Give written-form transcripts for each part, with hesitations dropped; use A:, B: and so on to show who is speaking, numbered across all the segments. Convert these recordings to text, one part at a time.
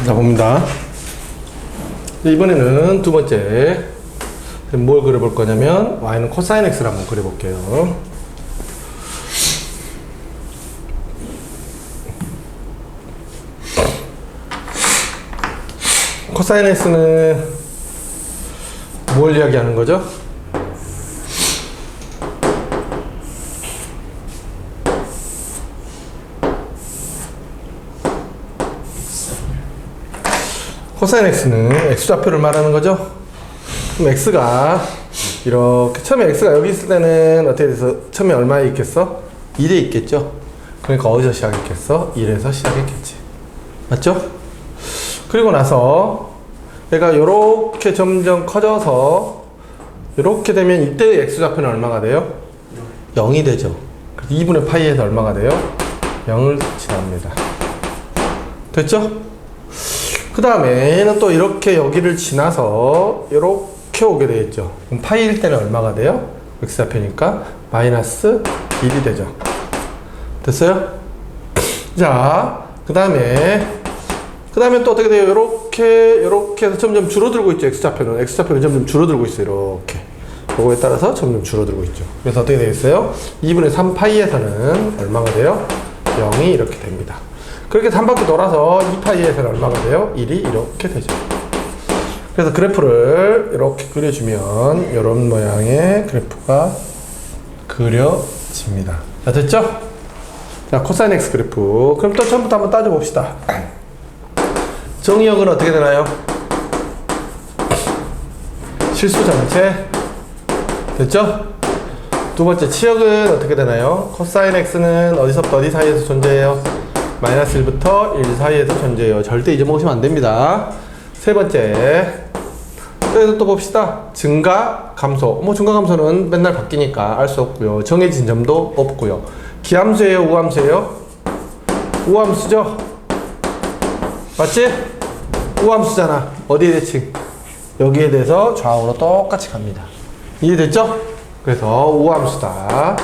A: 자, 봅니다. 이번에는 두 번째 뭘 그려볼 거냐면 y는 코사인 x를 한번 그려볼게요. 코사인 x는 뭘 이야기하는 거죠? 코사인 x는 x좌표를 말하는 거죠. 그럼 x가 이렇게 처음에 x가 여기 있을 때는 어떻게 돼서 처음에 얼마에 있겠어? 1에 있겠죠. 그러니까 어디서 시작했겠어? 1에서 시작했겠지. 맞죠? 그리고 나서 얘가 이렇게 점점 커져서 이렇게 되면 이때의 x좌표는 얼마가 돼요? 0이 되죠. 그래서 2분의 파이에서 얼마가 돼요? 0을 지납니다. 됐죠? 그 다음에 얘는 또 이렇게 여기를 지나서 이렇게 오게 되겠죠. 그럼 파이일 때는 얼마가 돼요? x좌표니까 마이너스 1이 되죠. 됐어요? 자, 그 다음에 또 어떻게 돼요? 이렇게 해서 점점 줄어들고 있죠. x좌표는 점점 줄어들고 있어요. 이렇게 요거에 따라서 점점 줄어들고 있죠. 그래서 어떻게 되겠어요? 2분의 3파이에서는 얼마가 돼요? 0이 이렇게 됩니다. 그렇게 3바퀴 돌아서 2파이에서는 얼마가 돼요? 1이 이렇게 되죠. 그래서 그래프를 이렇게 그려주면 이런 모양의 그래프가 그려집니다. 자, 됐죠? 자, 코사인 x 그래프. 그럼 또 처음부터 한번 따져봅시다. 정의역은 어떻게 되나요? 실수 전체. 됐죠? 두 번째 치역은 어떻게 되나요? 코사인 x는 어디서부터 어디 사이에서 존재해요? 마이너스 1부터 1 사이에서 존재해요. 절대 잊어먹으시면 안 됩니다. 세 번째. 그래서 또 봅시다. 증가, 감소. 증가, 감소는 맨날 바뀌니까 알 수 없고요. 정해진 점도 없고요. 기함수예요? 우함수예요? 우함수죠? 맞지? 우함수잖아. 어디에 대칭? 여기에 대해서 좌우로 똑같이 갑니다. 이해됐죠? 그래서 우함수다.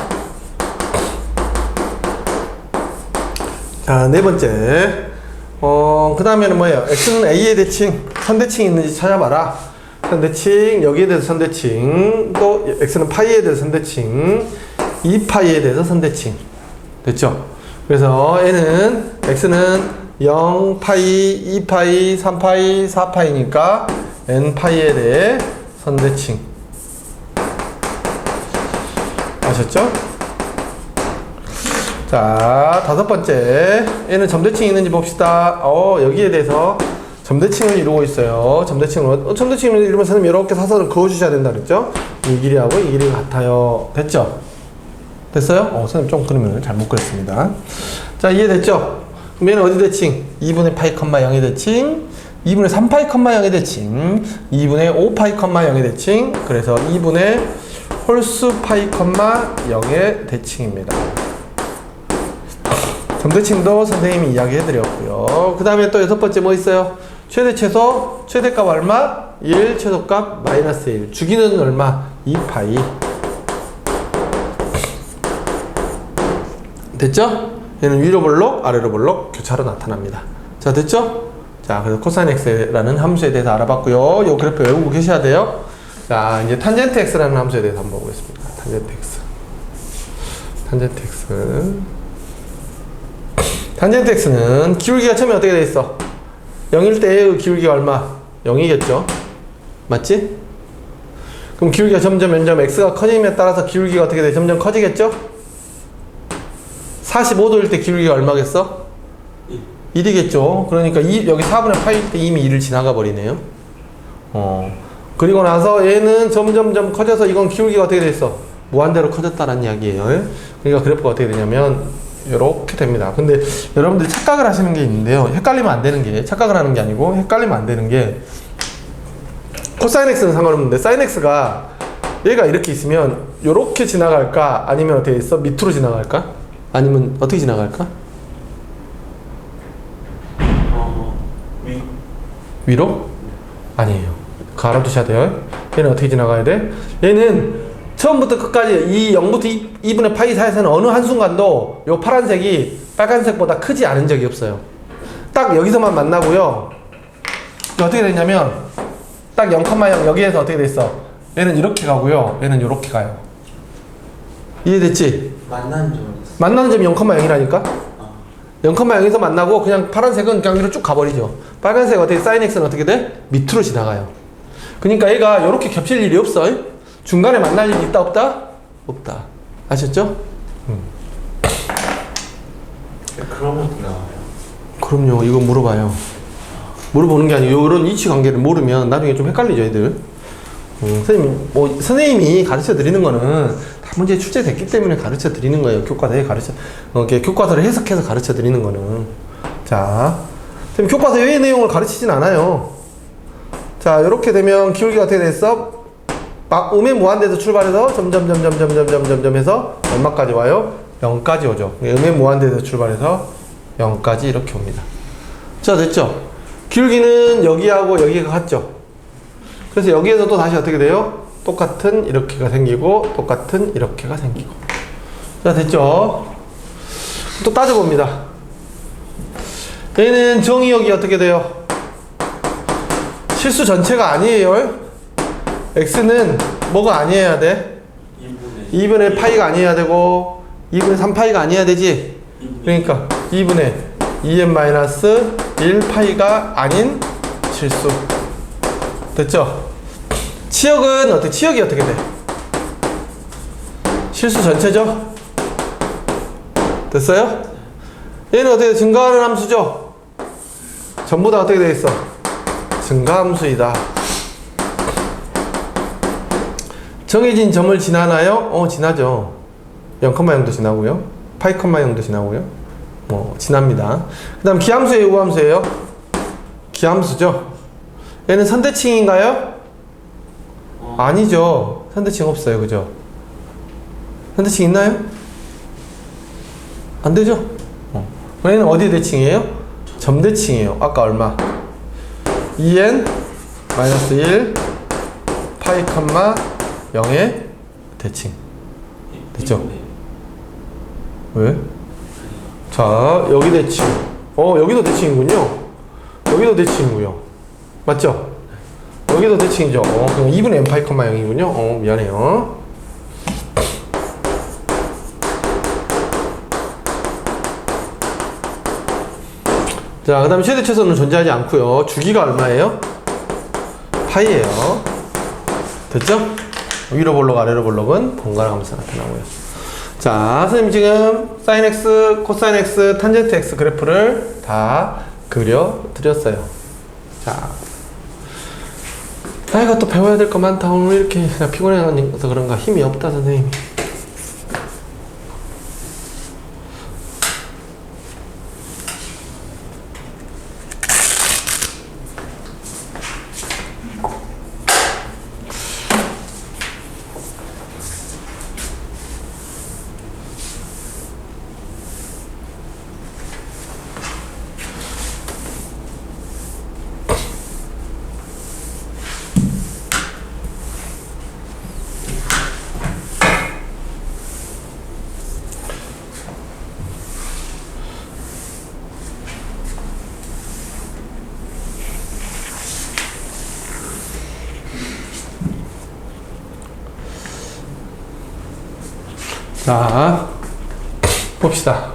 A: 자, 네 번째. 그 다음에는 뭐예요? x는 a의 대칭, 선대칭이 있는지 찾아봐라. 선대칭, 여기에 대해서 선대칭, 또 x는 파이에 대해서 선대칭, 2파이에 대해서 선대칭. 됐죠? 그래서 x는 0파이, 2파이, 3파이, 4파이니까 n파이에 대해 선대칭. 아셨죠? 자, 다섯 번째. 얘는 점대칭이 있는지 봅시다. 여기에 대해서 점대칭을 이루고 있어요. 점대칭을 이루면 선생님이 이렇게 사선을 그어주셔야 된다 그랬죠? 이 길이하고 이 길이가 같아요. 됐죠? 됐어요? 선생님 좀 그러면 잘못 그렸습니다. 자, 이해됐죠? 그럼 얘는 어디 대칭? 2분의 파이, 0의 대칭, 2분의 3파이, 0의 대칭, 2분의 5파이, 0의 대칭, 그래서 2분의 홀수 파이, 0의 대칭입니다. 점대칭도 선생님이 이야기해드렸고요. 그 다음에 또 여섯 번째 뭐 있어요? 최대 최소, 최대값 얼마? 1, 최소값 마이너스 1. 주기는 얼마? 2파이. 됐죠? 얘는 위로 볼록, 아래로 볼록 교차로 나타납니다. 자, 됐죠? 자, 그래서 코사인 x라는 함수에 대해서 알아봤고요. 요 그래프 외우고 계셔야 돼요. 자, 이제 탄젠트 x라는 함수에 대해서 한번 보겠습니다. 탄젠트 x는 기울기가 처음에 어떻게 돼 있어? 0일 때의 기울기가 얼마? 0이겠죠? 맞지? 그럼 기울기가 점점 x가 커짐에 따라서 기울기가 어떻게 돼? 점점 커지겠죠? 45도일 때 기울기가 얼마겠어? 1이겠죠? 그러니까 여기 4분의 파일 때 이미 1을 지나가 버리네요. 그리고 나서 얘는 점점점 커져서 이건 기울기가 어떻게 돼 있어? 무한대로 커졌다는 이야기예요. 그러니까 그래프가 어떻게 되냐면 이렇게 됩니다. 근데 여러분들이 착각을 하시는 게 있는데요. 헷갈리면 안 되는 게, 착각을 하는 게 아니고 헷갈리면 안 되는 게, 코사인 x는 상관없는데 사인 x가 얘가 이렇게 있으면 이렇게 지나갈까? 아니면 어떻게 있어? 밑으로 지나갈까? 아니면 어떻게 지나갈까? 위로? 아니에요. 그거 알아두셔야 돼요. 얘는 어떻게 지나가야 돼? 얘는 처음부터 끝까지 이 0부터 2분의 파이 사이에서는 어느 한순간도 요 파란색이 빨간색보다 크지 않은 적이 없어요. 딱 여기서만 만나고요. 어떻게 되냐면 딱 0,0 여기에서 어떻게 돼 있어? 얘는 이렇게 가고요. 얘는 이렇게 가요. 이해됐지? 만나는 점이 0,0이라니까? 0,0에서 만나고 그냥 파란색은 그냥 위로 쭉 가버리죠. 빨간색 어떻게 사인 x는 어떻게 돼? 밑으로 지나가요. 그러니까 얘가 이렇게 겹칠 일이 없어. 중간에 만날 일이 있다 없다? 없다. 아셨죠?
B: 그러면 나와요.
A: 그럼요. 이거 물어봐요. 물어보는 게 아니고 이런 이치 관계를 모르면 나중에 좀 헷갈리죠, 애들. 선생님이 가르쳐 드리는 거는 다 문제 출제됐기 때문에 가르쳐 드리는 거예요. 교과서에 교과서를 해석해서 가르쳐 드리는 거는. 자, 선생님 교과서의 내용을 가르치진 않아요. 자, 이렇게 되면 기울기가 어떻게 됐어? 막 음의 무한대에서 출발해서 점점 해서 얼마까지 와요? 0까지 오죠. 음의 무한대에서 출발해서 0까지 이렇게 옵니다. 자, 됐죠? 기울기는 여기하고 여기가 같죠? 그래서 여기에서 또 다시 어떻게 돼요? 똑같은 이렇게가 생기고 똑같은 이렇게가 생기고. 자, 됐죠? 또 따져봅니다. 얘는 정의역이 어떻게 돼요? 실수 전체가 아니에요. x는 뭐가 아니어야 돼? 2분의 파이가 아니어야 되고 2분의 3파이가 아니어야 되지? 그러니까 2분의 2n-1 파이가 아닌 실수. 됐죠? 치역은 어떻게, 치역이 어떻게 돼? 실수 전체죠? 됐어요? 얘는 어떻게 돼? 증가하는 함수죠? 전부 다 어떻게 돼 있어? 증가함수이다. 정해진 점을 지나나요? 지나죠. 0,0도 지나고요. 파이, 0도 지나고요. 지납니다. 그 다음 기함수예요, 우함수예요? 기함수죠. 얘는 선대칭인가요? 아니죠. 선대칭 없어요. 그죠? 선대칭 있나요? 안 되죠? 얘는 어디 대칭이에요? 점대칭이에요. 아까 얼마? 2n-1 파이, 0의 대칭. 됐죠? 왜? 자, 여기 대칭. 여기도 대칭이군요. 여기도 대칭이고요. 맞죠? 여기도 대칭이죠. 그럼 2분의 n 파이, 0이군요. 미안해요. 자, 그 다음에 최대 최소는 존재하지 않고요. 주기가 얼마예요? 파이예요. 됐죠? 위로 볼록 아래로 볼록은 번갈아 가면서 나타나고요. 자, 선생님 지금 사인 x, 코사인 x, 탄젠트 x 그래프를 다 그려 드렸어요. 자, 아이가 또 배워야 될 거 많다. 오늘 이렇게 피곤해서 그런가 힘이 없다 선생님이. 자, 봅시다.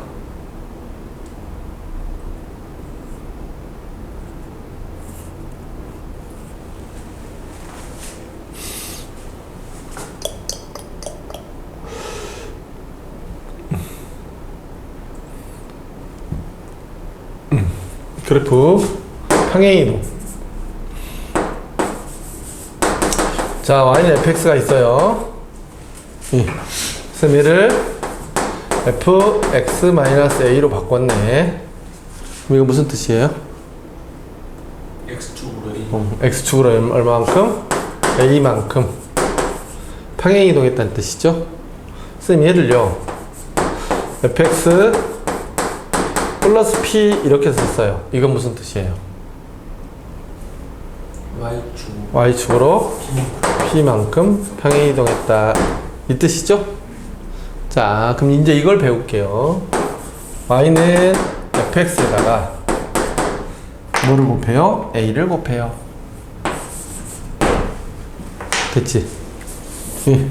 A: 그래프 평행이동. 자, y는 fx가 있어요. 그래서 얘를 fx-a로 바꿨네. 그럼 이거 무슨 뜻이에요? x축으로 얼마만큼? a만큼 평행이동했다는 뜻이죠. 선생님 얘를요 fx 플러스 p 이렇게 썼어요. 이건 무슨 뜻이에요? y축으로 p만큼 평행이동했다 이 뜻이죠? 자, 그럼 이제 이걸 배울게요. y는 fx에다가 뭐를 곱해요? a를 곱해요. 됐지? 예.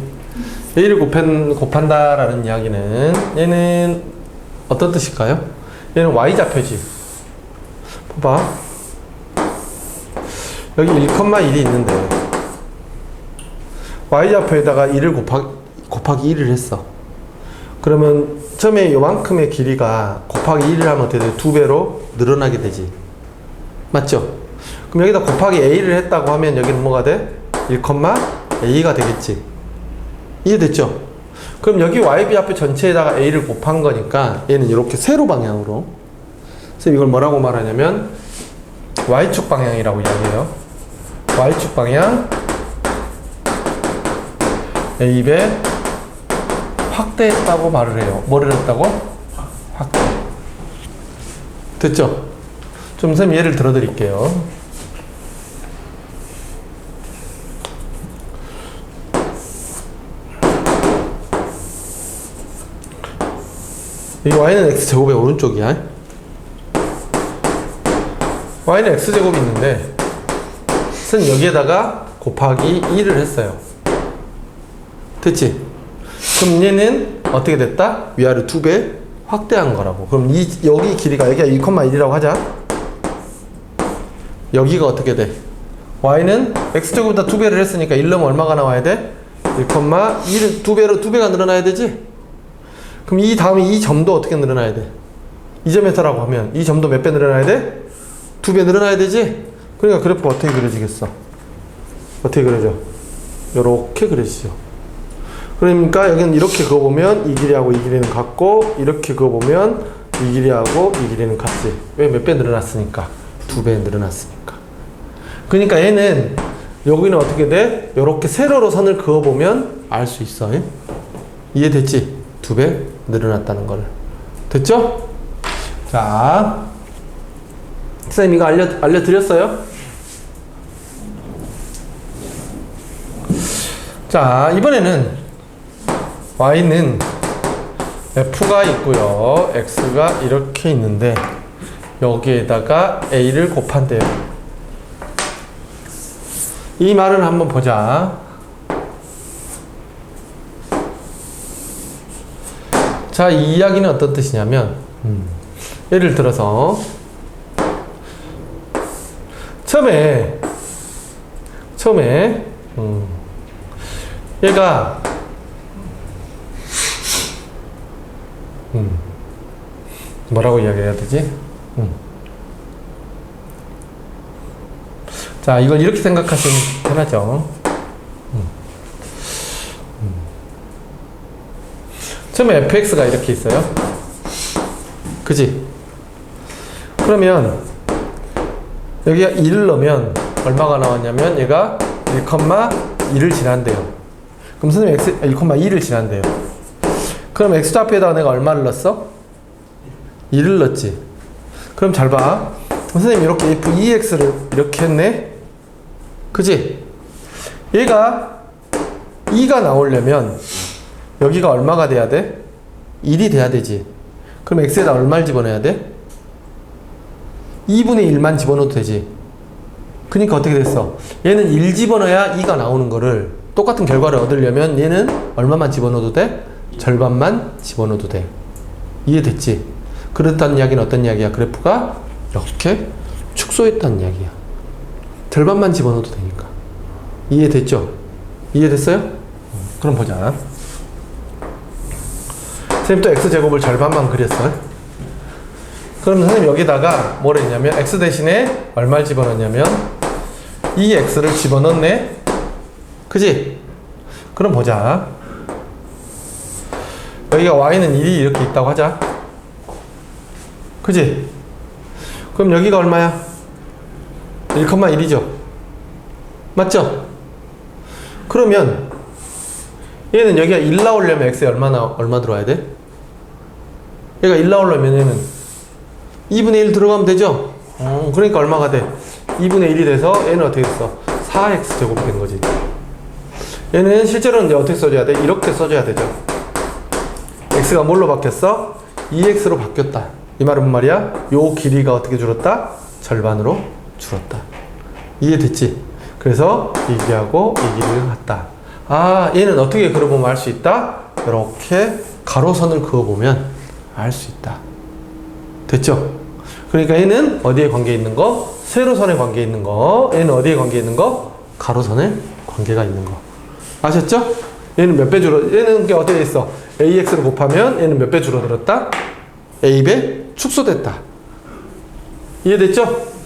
A: a를 곱한다라는 이야기는 얘는 어떤 뜻일까요? 얘는 y좌표지. 봐봐. 여기 1,1이 있는데 y좌표에다가 1을 곱하기 1을 했어. 그러면 처음에 요만큼의 길이가 곱하기 1을 하면 어떻게 돼? 2배로 늘어나게 되지. 맞죠? 그럼 여기다 곱하기 a를 했다고 하면 여기는 뭐가 돼? 1,a가 되겠지. 이해됐죠? 그럼 여기 y좌표 전체에다가 a를 곱한 거니까 얘는 이렇게 세로 방향으로. 그래서 이걸 뭐라고 말하냐면 y축 방향이라고 이야기해요. y축 방향 a배 확대했다고 말을 해요. 뭐를 했다고? 확대. 됐죠? 좀 선생님 예를 들어 드릴게요. 이 y는 x제곱의 오른쪽이야. y는 x제곱이 있는데 선생님 여기에다가 곱하기 1을 했어요. 됐지? 그럼 얘는 어떻게 됐다? 위아래 2배 확대한 거라고. 그럼 여기 길이가 여기가 1,1이라고 하자. 여기가 어떻게 돼? y는 x제곱보다 2배를 했으니까 1 넣으면 얼마가 나와야 돼? 1,1을 2배가 늘어나야 되지? 그럼 이 다음에 이 점도 어떻게 늘어나야 돼? 2점에서라고 하면 이 점도 몇 배 늘어나야 돼? 2배 늘어나야 되지? 그러니까 그래프가 어떻게 그려지겠어? 어떻게 그려져? 요렇게 그려지죠. 그러니까 여기는 이렇게 그어보면 이 길이하고 이 길이는 같고, 이렇게 그어보면 이 길이하고 이 길이는 같지. 왜? 몇 배 늘어났으니까. 2배 늘어났으니까. 그러니까 얘는 여기는 어떻게 돼? 요렇게 세로로 선을 그어보면 알 수 있어. 예? 이해됐지? 2배 늘어났다는 거를. 됐죠? 자, 선생님 이거 알려드렸어요? 자, 이번에는 y는 f가 있고요, x가 이렇게 있는데 여기에다가 a를 곱한대요. 이 말은 한번 보자. 자, 이 이야기는 어떤 뜻이냐면 예를 들어서 처음에 얘가 뭐라고 이야기해야 되지? 자, 이걸 이렇게 생각하시면 편하죠. 처음에 fx가 이렇게 있어요. 그지? 그러면 여기가 1을 넣으면 얼마가 나왔냐면 얘가 1,1을 지난대요. 그럼 선생님 1,2를 지난대요. 그럼 x좌표에다가 내가 얼마를 넣었어? 1을 넣었지. 그럼 잘 봐. 선생님 이렇게 f2x를 이렇게 했네. 그지? 얘가 2가 나오려면 여기가 얼마가 돼야 돼? 1이 돼야 되지. 그럼 x에다 얼마를 집어넣어야 돼? 2분의 1만 집어넣어도 되지. 그러니까 어떻게 됐어? 얘는 1 집어넣어야 2가 나오는 거를 똑같은 결과를 얻으려면 얘는 얼마만 집어넣어도 돼? 절반만 집어넣어도 돼. 이해됐지? 그렇다는 이야기는 어떤 이야기야? 그래프가 이렇게 축소했다는 이야기야. 절반만 집어넣어도 되니까. 이해됐죠? 이해됐어요? 그럼 보자. 선생님 또 x제곱을 절반만 그렸어. 그럼 선생님 여기다가 뭐를 했냐면 x 대신에 얼마를 집어넣냐면 이 x를 집어넣네. 그지? 그럼 보자. 여기가 y는 1이 이렇게 있다고 하자. 그지? 그럼 여기가 얼마야? 1,1이죠. 맞죠? 그러면 얘는 여기가 1 나오려면 x에 얼마 들어와야 돼? 얘가 1 나오려면 얘는 2분의 1 들어가면 되죠? 그러니까 얼마가 돼? 2분의 1이 돼서 얘는 어떻게 됐어? 4x 제곱이 된 거지. 얘는 실제로는 이제 어떻게 써줘야 돼? 이렇게 써줘야 되죠. x가 뭘로 바뀌었어? 2x로 바뀌었다. 이 말은 뭔 말이야? 요 길이가 어떻게 줄었다? 절반으로 줄었다. 이해됐지? 그래서 이 길이하고 이 길이를 같다. 아, 얘는 어떻게 그려보면 알 수 있다? 이렇게 가로선을 그어보면 알 수 있다. 됐죠? 그러니까 얘는 어디에 관계 있는 거? 세로선에 관계 있는 거. 얘는 어디에 관계 있는 거? 가로선에 관계가 있는 거. 아셨죠? 얘는 몇 배 얘는 이게 어떻게 있어? AX를 곱하면 얘는 몇 배 줄어들었다? A배 축소됐다. 이해됐죠?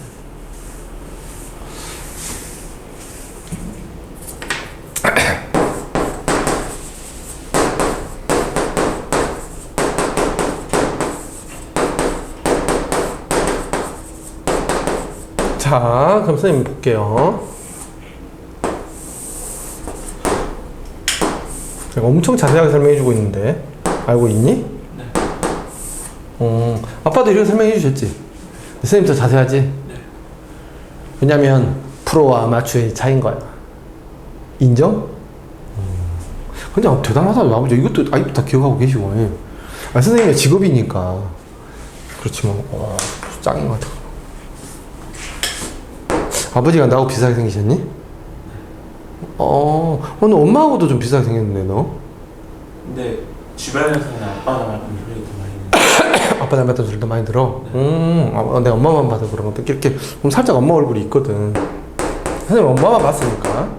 A: 자, 그럼 선생님 볼게요. 제가 엄청 자세하게 설명해주고 있는데 알고 있니? 네. 아빠도 이렇게 설명해 주셨지? 선생님 더 자세하지? 네. 왜냐면 프로와 아마추어의 차이인 거야. 인정? 근데 대단하다. 아버지 이것도 아직도 다 기억하고 계시고. 아, 선생님의 직업이니까. 그렇지 뭐. 짱인 것 같아. 아버지가 나하고 비슷하게 생기셨니? 너 엄마하고도 좀 비슷하게 생겼는데, 너?
B: 근데 주변에서는 아빠 닮았던 소리가 더 많이 들어요.
A: 아빠 닮았던 소리도 많이 들어? 네. 내가 엄마만 봐서 그런 것도 이렇게 좀 살짝 엄마 얼굴이 있거든. 선생님 엄마만 봤으니까.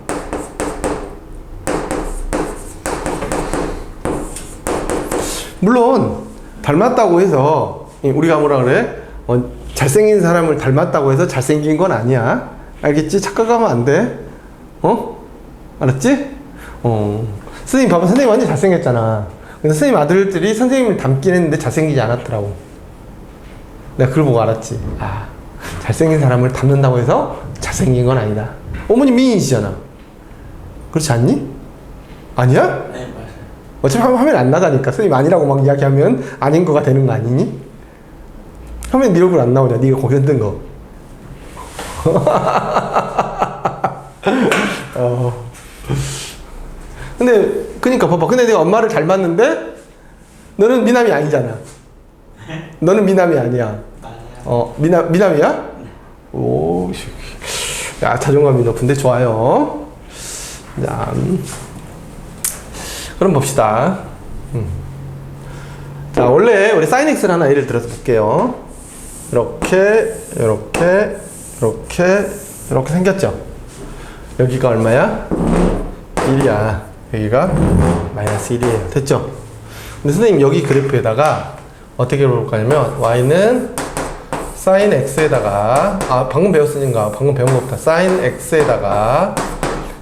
A: 물론 닮았다고 해서 우리가 뭐라 그래? 잘생긴 사람을 닮았다고 해서 잘생긴 건 아니야. 알겠지? 착각하면 안 돼. 알았지? 선생님 봐봐. 선생님 완전 잘생겼잖아. 근데 선생님 아들들이 선생님을 닮긴 했는데 잘생기지 않았더라고. 내가 그걸 보고 알았지. 아, 잘생긴 사람을 닮는다고 해서 잘생긴 건 아니다. 어머니 미인이시잖아. 그렇지 않니? 아니야?
B: 네, 맞아요.
A: 어차피 화면에 안 나가니까 선생님 아니라고 막 이야기하면 아닌 거가 되는 거 아니니? 화면에 네 얼굴 안 나오냐? 네가 거기 흔든 거. 근데 그니까 봐봐. 근데 내가 엄마를 닮았는데 너는 미남이 아니잖아. 너는 미남이 아니야. 미남이야? 오, 야, 자존감이 높은데 좋아요. 자, 그럼 봅시다. 자, 원래 우리 sin x를 하나 예를 들어서 볼게요. 이렇게 생겼죠? 여기가 얼마야? 1이야. 여기가 마이너스 1이에요. 됐죠? 근데 선생님 여기 그래프에다가 어떻게 볼 거냐면 y는 sin x에다가 방금 배웠으니까 방금 배운 것보다 sin x에다가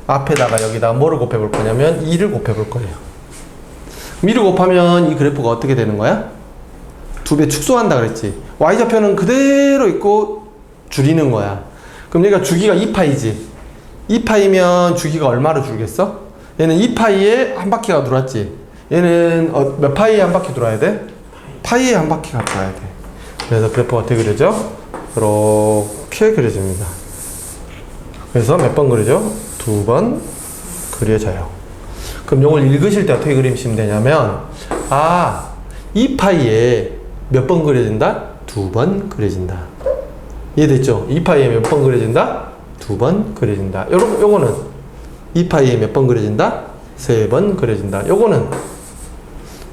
A: 앞에다가 여기다가 뭐를 곱해볼 거냐면 2를 곱해볼 거예요. 2를 곱하면 이 그래프가 어떻게 되는 거야? 2배 축소한다 그랬지. y좌표는 그대로 있고 줄이는 거야. 그럼 얘가 주기가 2파이지. 2파이면 주기가 얼마로 줄겠어? 얘는 2파이에 한 바퀴가 돌았지. 얘는 몇 파이에 한 바퀴 돌아야 돼? 파이에 한 바퀴가 돌아야 돼. 그래서 그래프가 어떻게 그려져? 이렇게 그려집니다. 그래서 몇 번 그려져? 2번 그려져요. 그럼 이걸 읽으실 때 어떻게 그리시면 되냐면 2파이에 몇 번 그려진다? 2번 그려진다. 이해됐죠? 2파이에 몇 번 그려진다? 2번 그려진다. 요거는 2파이에 몇 번 그려진다? 3번 그려진다. 요거는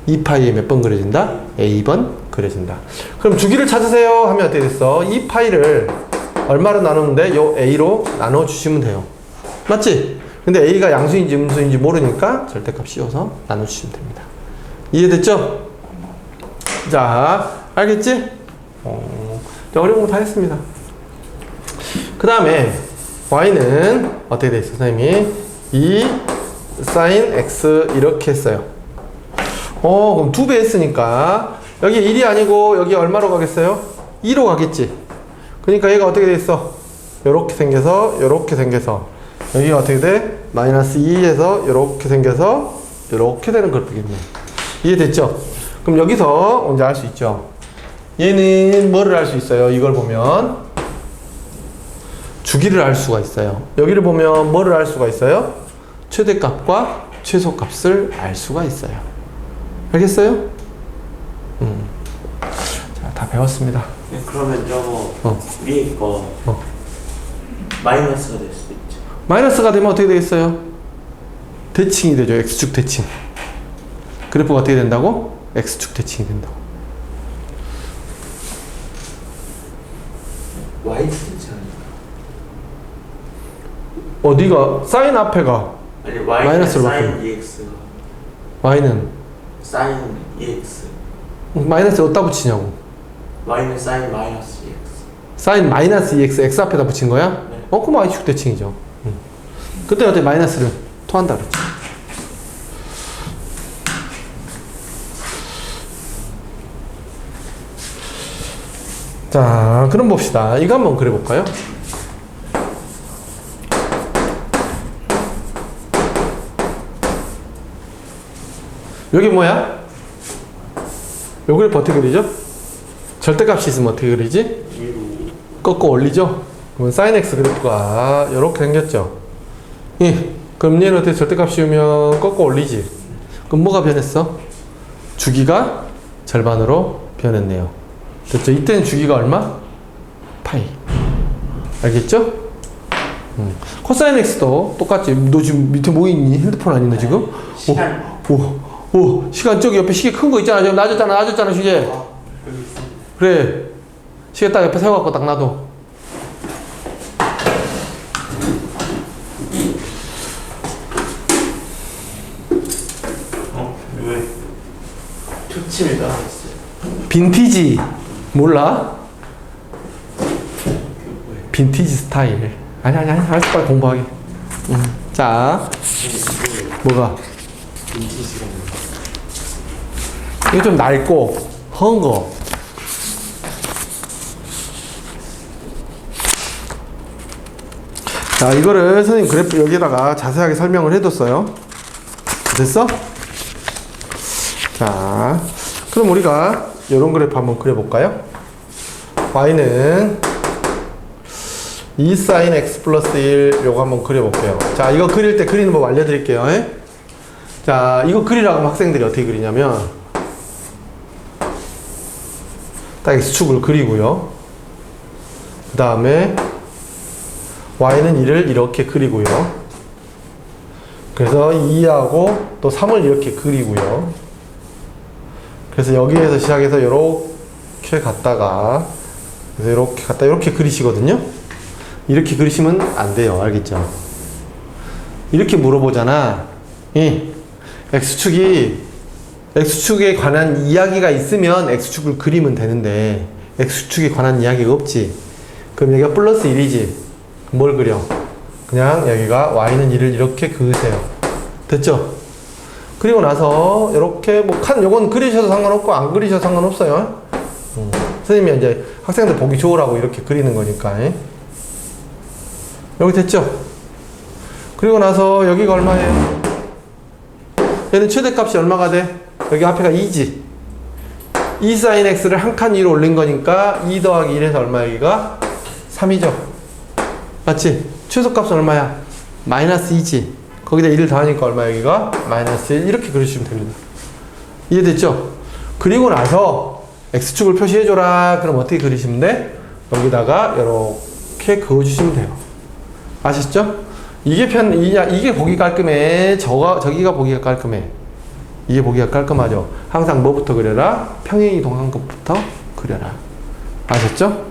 A: 2파이에 몇 번 그려진다? A번 그려진다. 그럼 주기를 찾으세요 하면 어떻게 됐어? 2파이를 얼마로 나누는데 요 A로 나눠주시면 돼요. 맞지? 근데 A가 양수인지 음수인지 모르니까 절대값 씌워서 나눠주시면 됩니다. 이해됐죠? 자, 알겠지? 어려운 거 다 했습니다. 그 다음에 y는 어떻게 돼 있어? 선생님이 2 sin x 이렇게 했어요. 그럼 2배 했으니까 여기 1이 아니고 여기 얼마로 가겠어요? 2로 가겠지. 그러니까 얘가 어떻게 돼 있어? 요렇게 생겨서 요렇게 생겨서 여기가 어떻게 돼? 마이너스 2에서 요렇게 생겨서 요렇게 되는 그래프겠네. 이해됐죠? 그럼 여기서 이제 알 수 있죠? 얘는 뭐를 알 수 있어요? 이걸 보면 주기를 알 수가 있어요. 여기를 보면 뭐를 알 수가 있어요? 최대값과 최소값을 알 수가 있어요. 알겠어요? 자, 다 배웠습니다.
B: 네. 그러면 저거
A: 어.
B: 위에 거 마이너스가 될 수도 있죠.
A: 마이너스가 되면 어떻게 되겠어요? 대칭이 되죠. X축 대칭. 그래프가 어떻게 된다고? X축 대칭이 된다고.
B: Y축이지 않을까?
A: 어디가? 사인 앞에가
B: 아니 Y는
A: 마이너스로
B: 사인
A: 바뀌는.
B: EX가
A: Y는
B: 사인 EX
A: 마이너스 어디다 붙이냐고.
B: Y는 사인 마이너스 EX.
A: 사인 마이너스 2x x 앞에다 붙인 거야?
B: 네.
A: 그럼 Y축 대칭이죠. 그때 어떻게 마이너스를 토한다 그랬지. 자, 그럼 봅시다. 이거 한번 그려볼까요? 여기 뭐야? 요 그래프 어떻게 그리죠? 절대값이 있으면 어떻게 그리지?
B: 위로
A: 꺾어 올리죠? 그러면 sin x 그래프가 이렇게 생겼죠? 예. 그럼 얘는 어떻게 절대값 씌우면 꺾어 올리지? 그럼 뭐가 변했어? 주기가 절반으로 변했네요. 됐죠? 이때는 주기가 얼마? 파이. 알겠죠? 코사인 x도 똑같지. 너 지금 밑에 뭐 있니? 핸드폰 아니 너 지금?
B: 시간
A: 오, 시간 저기 옆에 시계 큰 거 있잖아. 지금 낮았잖아, 시계.
B: 여기 있습니다.
A: 그래. 시계 딱 옆에 세워갖고 딱 놔둬.
B: 왜 초침을 따라했어요?
A: 빈티지. 몰라? 빈티지 스타일. 아니, 알았어. 빨리 공부하게. 자, 뭐가?
B: 빈티지가 뭐야?
A: 이거 좀 낡고, 헌 거. 자, 이거를 선생님 그래프 여기다가 자세하게 설명을 해뒀어요. 됐어? 자, 그럼 우리가 이런 그래프 한번 그려볼까요? y는 2 sin x 플러스 1 요거 한번 그려볼게요. 자, 이거 그릴 때 그리는 법 알려드릴게요. 자, 이거 그리라고 하면 학생들이 어떻게 그리냐면 딱 x축을 그리고요. 그 다음에 y는 2를 이렇게 그리고요. 그래서 2하고 또 3을 이렇게 그리고요. 그래서 여기에서 시작해서 이렇게 갔다가 그래서 이렇게 갔다 이렇게 그리시거든요. 이렇게 그리시면 안 돼요. 알겠죠? 이렇게 물어보잖아. X축에 관한 이야기가 있으면 X축을 그리면 되는데 X축에 관한 이야기가 없지. 그럼 여기가 플러스 1이지. 뭘 그려? 그냥 여기가 Y는 1을 이렇게 그으세요. 됐죠? 그리고 나서 이렇게 뭐 칸 요건 그리셔도 상관없고 안 그리셔도 상관없어요. 선생님이 이제 학생들 보기 좋으라고 이렇게 그리는 거니까. 여기 됐죠? 그리고 나서 여기가 얼마예요? 얘는 최대값이 얼마가 돼? 여기 앞에가 2지. 2 sin x를 한 칸 위로 올린 거니까 2 더하기 1에서 얼마 여기가? 3이죠. 맞지? 최소값은 얼마야? 마이너스 2지. 거기다 1을 더하니까 얼마 여기가? 마이너스 1. 이렇게 그리시면 됩니다. 이해됐죠? 그리고 나서 x축을 표시해줘라. 그럼 어떻게 그리시면 돼? 여기다가 이렇게 그어주시면 돼요. 아셨죠? 이게 보기 깔끔해. 저기가 보기가 깔끔해. 이게 보기가 깔끔하죠? 항상 뭐부터 그려라? 평행 이동한 것부터 그려라. 아셨죠?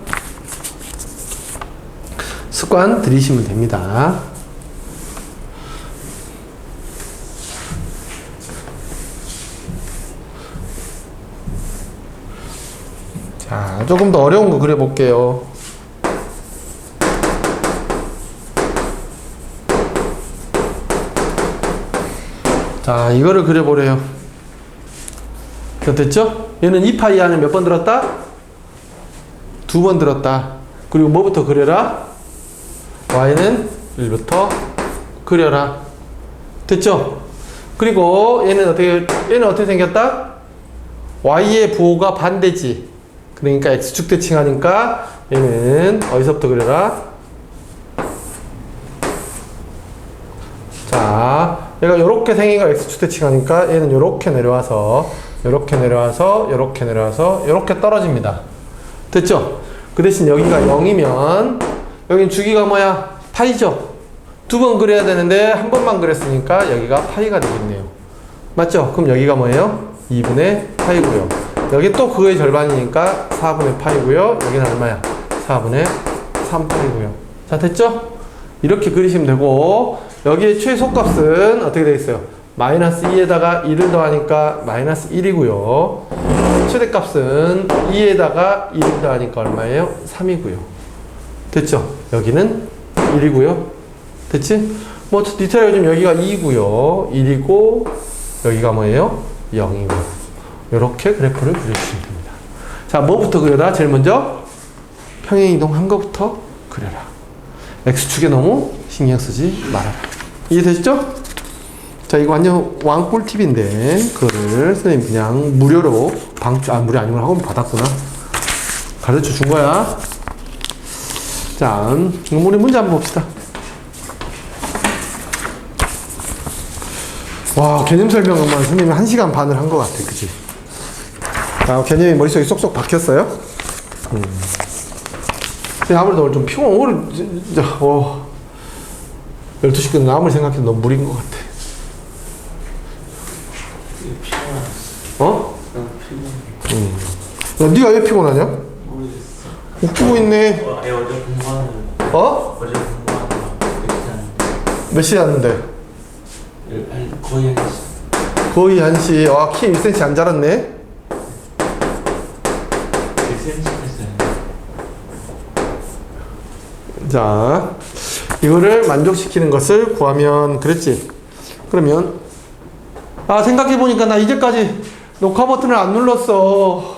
A: 습관 들이시면 됩니다. 자, 조금 더 어려운 거 그려볼게요. 자, 이거를 그려보래요. 됐죠? 얘는 2파이 안에 몇 번 들었다? 2번 들었다. 그리고 뭐부터 그려라? y는 1부터 그려라. 됐죠? 그리고 얘는 어떻게 생겼다? y의 부호가 반대지. 그러니까 x축 대칭하니까 얘는 어디서부터 그려라? 자, 얘가 이렇게 생긴 거 x축 대칭하니까 얘는 이렇게 내려와서 이렇게 내려와서 이렇게 내려와서 이렇게 떨어집니다. 됐죠? 그 대신 여기가 0이면 여긴 주기가 뭐야? 파이죠? 두 번 그려야 되는데 한 번만 그렸으니까 여기가 파이가 되겠네요. 맞죠? 그럼 여기가 뭐예요? 2분의 파이고요. 여기 또 그거의 절반이니까 4분의 파이고요. 여기는 얼마야? 4분의 3파이고요. 자, 됐죠? 이렇게 그리시면 되고 여기에 최소값은 어떻게 되어 있어요? 마이너스 2에다가 1을 더하니까 마이너스 1이고요. 최대값은 2에다가 1을 더하니까 얼마예요? 3이고요. 됐죠? 여기는 1이고요. 됐지? 뭐 디테일 요즘 여기가 2고요. 1이고 여기가 뭐예요? 0이고. 이렇게 그래프를 그려주시면 됩니다. 자, 뭐부터 그려라? 제일 먼저 평행이동한 거부터 그려라. X축에 너무 신경 쓰지 말아라. 이해되시죠? 자, 이거 완전 왕꿀팁인데 그거를 선생님 그냥 무료로 무료 아니면 학원 받았구나. 가르쳐 준 거야. 자, 우리 문제 한번 봅시다. 와, 개념 설명만 선생님이 1시간 반을 한 것 같아. 그치? 아, 개념이 머릿속에 쏙쏙 박혔어요? 아무래도 오늘 좀 오늘 진짜 12시 끝나 아무리 생각해도 너무 무리인 것 같아.
B: 피곤하다.
A: 어?
B: 너무 피곤해.
A: 야, 네가 왜 피곤하냐?
B: 모르겠어.
A: 웃기고 있네.
B: 어제 공부하는
A: 어?
B: 어제 공부하는 거 괜찮은데.
A: 몇 시에 왔는데?
B: 거의 한 시.
A: 거의 1시. 와, 키 1cm 안 자랐네?
B: 1cm 했어요.
A: 자, 이거를 만족시키는 것을 구하면 그랬지? 그러면 생각해보니까 나 이제까지 녹화 버튼을 안 눌렀어.